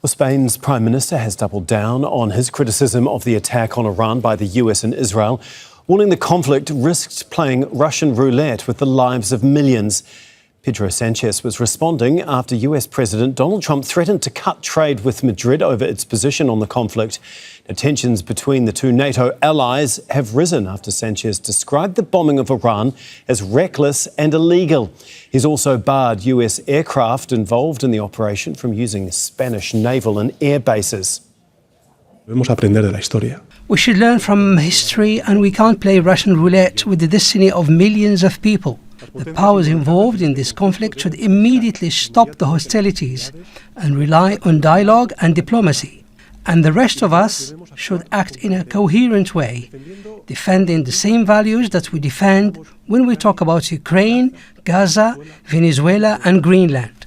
Well, Spain's Prime Minister has doubled down on his criticism of the attack on Iran by the US and Israel, warning the conflict risked playing Russian roulette with the lives of millions. Pedro Sanchez was responding after US President Donald Trump threatened to cut trade with Madrid over its position on the conflict. Now, tensions between the two NATO allies have risen after Sanchez described the bombing of Iran as reckless and illegal. He's also barred US aircraft involved in the operation from using Spanish naval and air bases. Debemos aprender de la historia. We should learn from history, and we can't play Russian roulette with the destiny of millions of people. The powers involved in this conflict should immediately stop the hostilities and rely on dialogue and diplomacy. And the rest of us should act in a coherent way, defending the same values that we defend when we talk about Ukraine, Gaza, Venezuela and Greenland.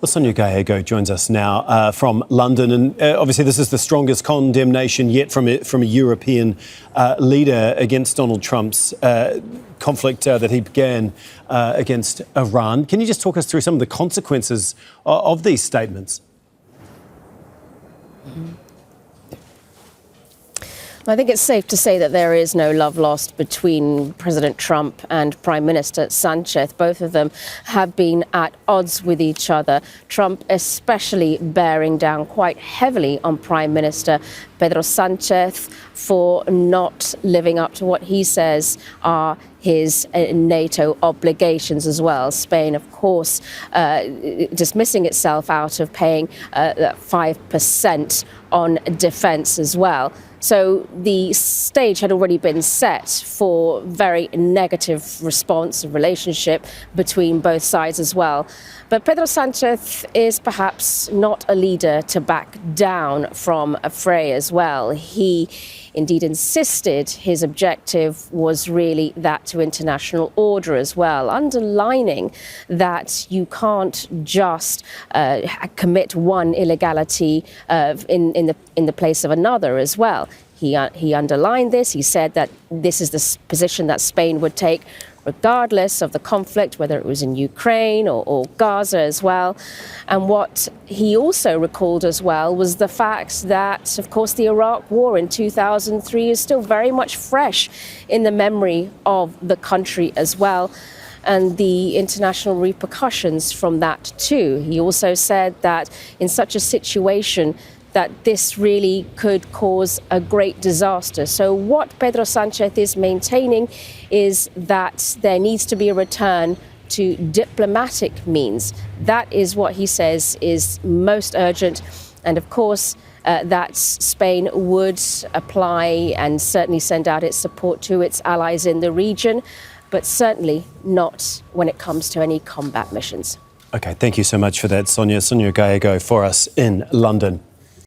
Well, Sonia Gallego joins us now from London, and obviously this is the strongest condemnation yet from a European leader against Donald Trump's conflict that he began against Iran. Can you just talk us through some of the consequences of these statements? I think it's safe to say that there is no love lost between President Trump and Prime Minister Sanchez. Both of them have been at odds with each other. Trump especially bearing down quite heavily on Prime Minister Pedro Sanchez for not living up to what he says are his NATO obligations as well. Spain, of course, dismissing itself out of paying 5% on defence as well. So the stage had already been set for very negative response and relationship between both sides as well. But Pedro Sanchez is perhaps not a leader to back down from a fray as well. He indeed insisted his objective was really that to international order as well, underlining that you can't just commit one illegality in the place of another as well. He underlined this. He said that this is the position that Spain would take regardless of the conflict, whether it was in Ukraine or Gaza as well. And what he also recalled as well was the fact that, of course, the Iraq War in 2003 is still very much fresh in the memory of the country as well, and the international repercussions from that too. He also said that in such a situation that this really could cause a great disaster. So what Pedro Sanchez is maintaining is that there needs to be a return to diplomatic means. That is what he says is most urgent. And of course, that Spain would apply and certainly send out its support to its allies in the region, but certainly not when it comes to any combat missions. Okay, thank you so much for that, Sonia. Sonia Gallego for us in London.